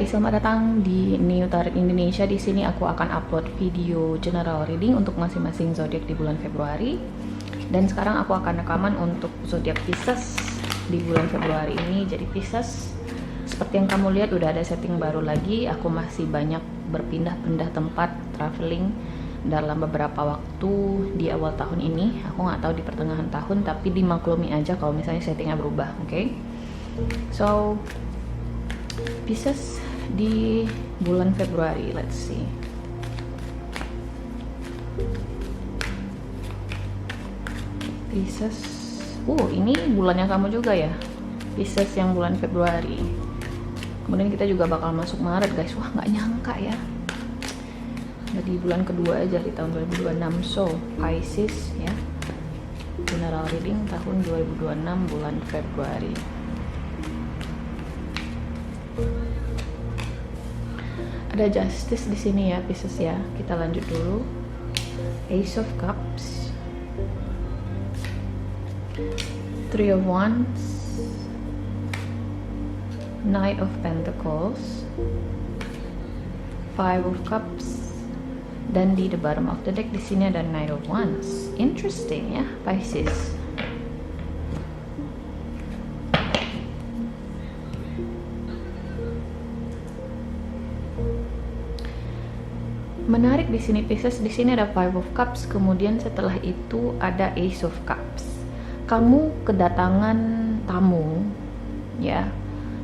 selamat datang di New Tarot Indonesia. Di sini aku akan upload video general reading untuk masing-masing zodiak di bulan Februari. Dan sekarang aku akan rekaman untuk zodiak Pisces di bulan Februari ini. Jadi Pisces, seperti yang kamu lihat udah ada setting baru lagi. Aku masih banyak berpindah-pindah tempat, traveling dalam beberapa waktu di awal tahun ini. Aku nggak tahu di pertengahan tahun, tapi dimaklumi aja kalau misalnya settingnya berubah, oke? So Pisces di bulan Februari, let's see. Pisces, ini bulannya kamu juga ya, Pisces yang bulan Februari. Kemudian kita juga bakal masuk Maret guys. Wah, nggak nyangka ya, udah di bulan kedua aja di tahun 2026. So Pisces ya, general reading tahun 2026 bulan Februari. Ada Justice di sini ya Pisces ya. Kita lanjut dulu. Ace of Cups, Three of Wands, Knight of Pentacles, Five of Cups, dan di the bottom of the deck di sini ada Knight of Wands. Interesting ya Pisces. Menarik di sini Pisces, di sini ada Five of Cups, kemudian setelah itu ada Ace of Cups. Kamu kedatangan tamu ya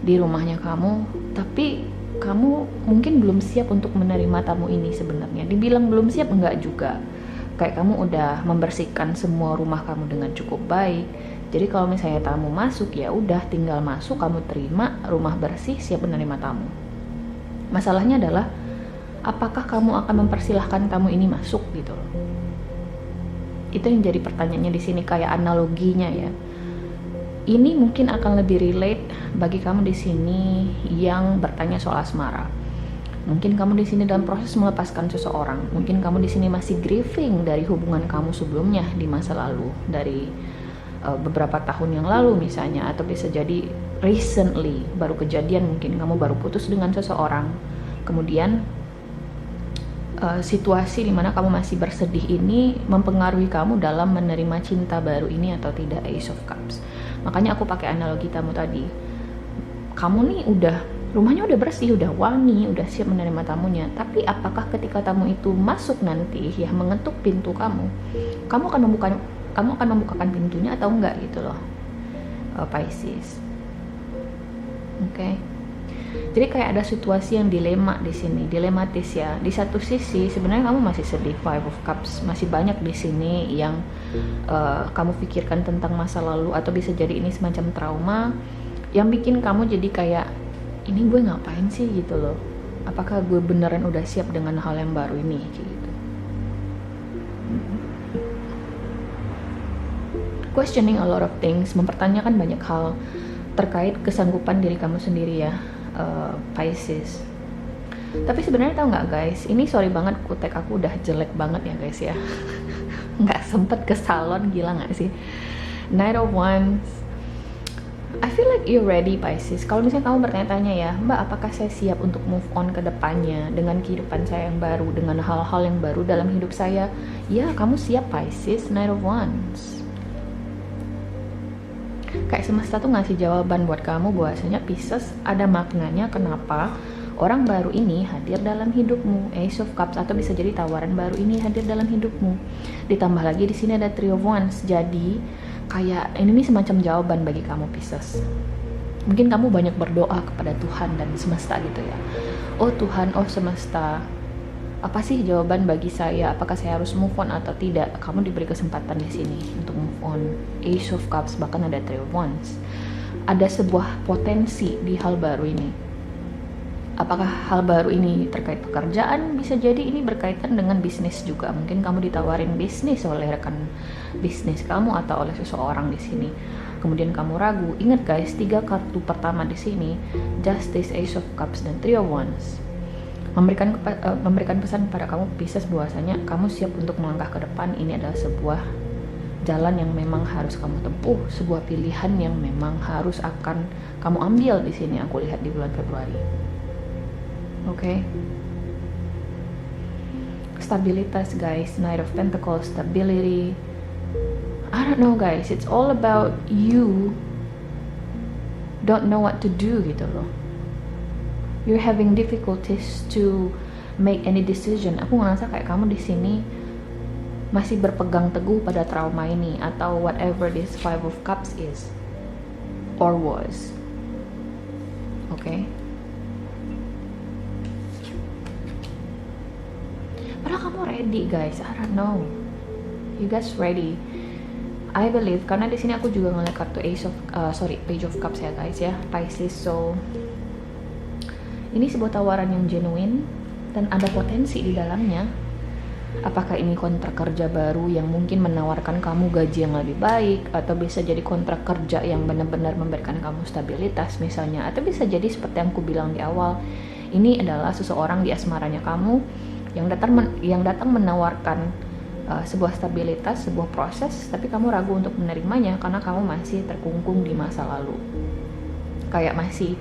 di rumahnya kamu, tapi kamu mungkin belum siap untuk menerima tamu ini sebenarnya. Dibilang belum siap enggak juga. Kayak kamu udah membersihkan semua rumah kamu dengan cukup baik. Jadi kalau misalnya tamu masuk ya udah tinggal masuk, kamu terima, rumah bersih, siap menerima tamu. Masalahnya adalah apakah kamu akan mempersilahkan tamu ini masuk gitu loh. Itu yang jadi pertanyaannya di sini, kayak analoginya ya. Ini mungkin akan lebih relate bagi kamu di sini yang bertanya soal asmara. Mungkin kamu di sini dalam proses melepaskan seseorang. Mungkin kamu di sini masih grieving dari hubungan kamu sebelumnya di masa lalu, dari beberapa tahun yang lalu misalnya, atau bisa jadi recently baru kejadian, mungkin kamu baru putus dengan seseorang. Kemudian situasi dimana kamu masih bersedih ini mempengaruhi kamu dalam menerima cinta baru ini atau tidak, Ace of Cups. Makanya aku pakai analogi tamu tadi. Kamu nih rumahnya udah bersih, udah wangi, udah siap menerima tamunya. Tapi apakah ketika tamu itu masuk nanti ya, mengetuk pintu kamu akan membukakan pintunya atau enggak gitu loh, Pisces. Oke. Jadi kayak ada situasi yang dilematis ya. Di satu sisi sebenarnya kamu masih sedih, Five of Cups, masih banyak di sini yang kamu pikirkan tentang masa lalu, atau bisa jadi ini semacam trauma yang bikin kamu jadi kayak, ini gue ngapain sih gitu loh. Apakah gue beneran udah siap dengan hal yang baru ini gitu. Questioning a lot of things, mempertanyakan banyak hal terkait kesanggupan diri kamu sendiri ya, Pisces. Tapi sebenarnya tahu nggak guys, ini sorry banget, kutek aku udah jelek banget ya guys ya. Nggak sempet ke salon, gila nggak sih. Knight of Wands, I feel like you're ready Pisces. Kalau misalnya kamu bertanya-tanya ya, Mbak, apakah saya siap untuk move on ke depannya dengan kehidupan saya yang baru, dengan hal-hal yang baru dalam hidup saya? Ya, kamu siap Pisces. Knight of Wands. Kayak semesta tuh ngasih jawaban buat kamu bahwasanya Pisces ada maknanya kenapa orang baru ini hadir dalam hidupmu, Ace of Cups, atau bisa jadi tawaran baru ini hadir dalam hidupmu. Ditambah lagi di sini ada Three of Wands. Jadi kayak ini nih semacam jawaban bagi kamu Pisces. Mungkin kamu banyak berdoa kepada Tuhan dan semesta gitu ya. Oh Tuhan, oh semesta, apa sih jawaban bagi saya? Apakah saya harus move on atau tidak? Kamu diberi kesempatan di sini untuk move on. Ace of Cups, bahkan ada Three of Wands. Ada sebuah potensi di hal baru ini. Apakah hal baru ini terkait pekerjaan? Bisa jadi ini berkaitan dengan bisnis juga. Mungkin kamu ditawarin bisnis oleh rekan bisnis kamu atau oleh seseorang di sini. Kemudian kamu ragu. Ingat guys, 3 kartu pertama di sini, Justice, Ace of Cups, dan Three of Wands, memberikan pesan kepada kamu Pisces bahwasanya kamu siap untuk melangkah ke depan. Ini adalah sebuah jalan yang memang harus kamu tempuh, sebuah pilihan yang memang harus akan kamu ambil di sini. Aku lihat di bulan Februari. Oke. Stabilitas guys, Knight of Pentacles, stability. I don't know guys, it's all about you don't know what to do gitu loh. You're having difficulties to make any decision. Aku ngerasa kayak kamu di sini masih berpegang teguh pada trauma ini atau whatever this Five of Cups is or was. Oke. Padahal kamu ready guys. I don't know. You guys ready? I believe karena di sini aku juga ngeliat kartu Page of Cups ya guys ya, Pisces. So ini sebuah tawaran yang genuine dan ada potensi di dalamnya. Apakah ini kontrak kerja baru yang mungkin menawarkan kamu gaji yang lebih baik, atau bisa jadi kontrak kerja yang benar-benar memberikan kamu stabilitas misalnya, atau bisa jadi seperti yang aku bilang di awal, ini adalah seseorang di asmaranya kamu yang datang menawarkan sebuah stabilitas, sebuah proses, tapi kamu ragu untuk menerimanya karena kamu masih terkungkung di masa lalu. Kayak masih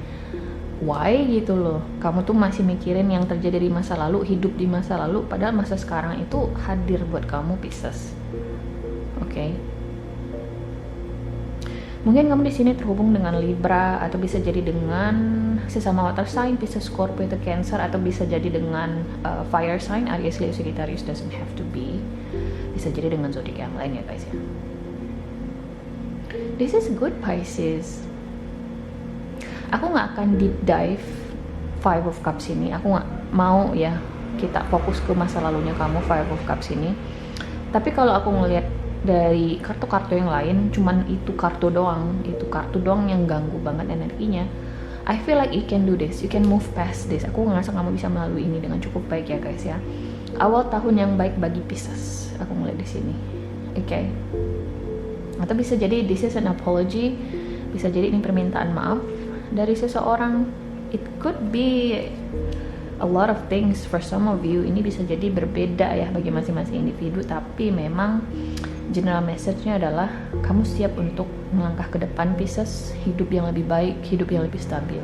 why gitu loh. Kamu tuh masih mikirin yang terjadi di masa lalu, hidup di masa lalu, padahal masa sekarang itu hadir buat kamu, Pisces. Oke. Mungkin kamu di sini terhubung dengan Libra, atau bisa jadi dengan sesama water sign, Pisces, Scorpio, atau Cancer, atau bisa jadi dengan fire sign, Aries, Leo, Sagittarius, doesn't have to be. Bisa jadi dengan zodiak yang lain ya guys ya. This is good Pisces. Aku nggak akan deep dive Five of Cups ini. Aku nggak mau ya kita fokus ke masa lalunya kamu Five of Cups ini. Tapi kalau aku ngelihat dari kartu-kartu yang lain, cuman itu kartu doang yang ganggu banget energinya. I feel like you can do this, you can move past this. Aku ngerasa kamu bisa melalui ini dengan cukup baik ya guys ya. Awal tahun yang baik bagi Pisces, aku ngeliat di sini. Oke. Atau bisa jadi this is an apology, bisa jadi ini permintaan maaf dari seseorang. It could be a lot of things for some of you. Ini bisa jadi berbeda ya bagi masing-masing individu, tapi memang general message-nya adalah kamu siap untuk melangkah ke depan Pisces, hidup yang lebih baik, hidup yang lebih stabil.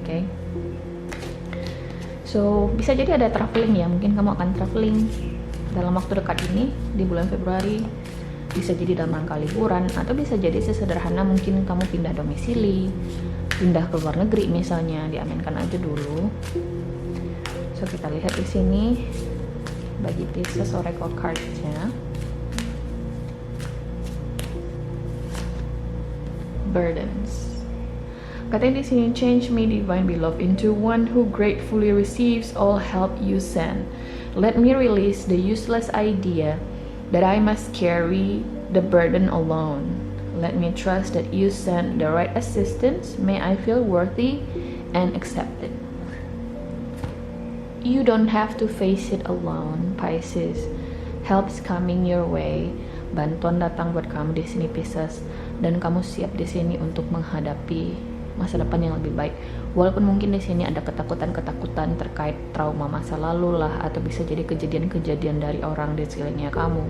Oke. So, bisa jadi ada traveling ya, mungkin kamu akan traveling dalam waktu dekat ini di bulan Februari. Bisa jadi dalam rangka liburan, atau bisa jadi sesederhana mungkin kamu pindah domisili, pindah ke luar negeri misalnya, diaminkan aja dulu. So, kita lihat di sini bagi Pisces oracle card-nya. Burdens. Katanya di sini, change me, divine beloved, into one who gratefully receives all help you send. Let me release the useless idea that I must carry the burden alone. Let me trust that you send the right assistance. May I feel worthy and accepted. You don't have to face it alone, Pisces. Help's coming your way. Bantuan datang buat kamu di sini, Pisces, dan kamu siap di sini untuk menghadapi masa depan yang lebih baik. Walaupun mungkin di sini ada ketakutan-ketakutan terkait trauma masa lalu lah, atau bisa jadi kejadian-kejadian dari orang di sekelilingnya kamu.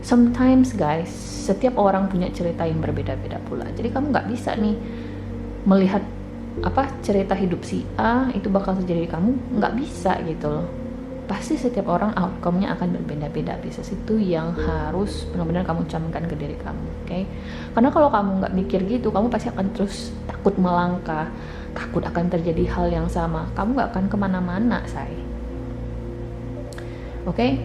Sometimes guys, setiap orang punya cerita yang berbeda-beda pula. Jadi kamu nggak bisa nih melihat cerita hidup si A itu bakal terjadi di kamu, nggak bisa gitu loh. Pasti setiap orang outcome-nya akan berbeda-beda. Pisces, itu yang harus benar-benar kamu camkan ke diri kamu, oke? Karena kalau kamu nggak mikir gitu, kamu pasti akan terus takut melangkah, takut akan terjadi hal yang sama. Kamu nggak akan kemana-mana, say. Oke?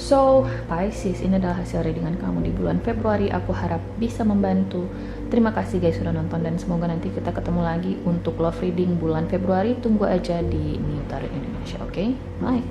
So, Pisces, ini adalah hasil readingan kamu di bulan Februari. Aku harap bisa membantu. Terima kasih guys sudah nonton, dan semoga nanti kita ketemu lagi untuk love reading bulan Februari. Tunggu aja di New Tarot Indonesia, oke? Bye!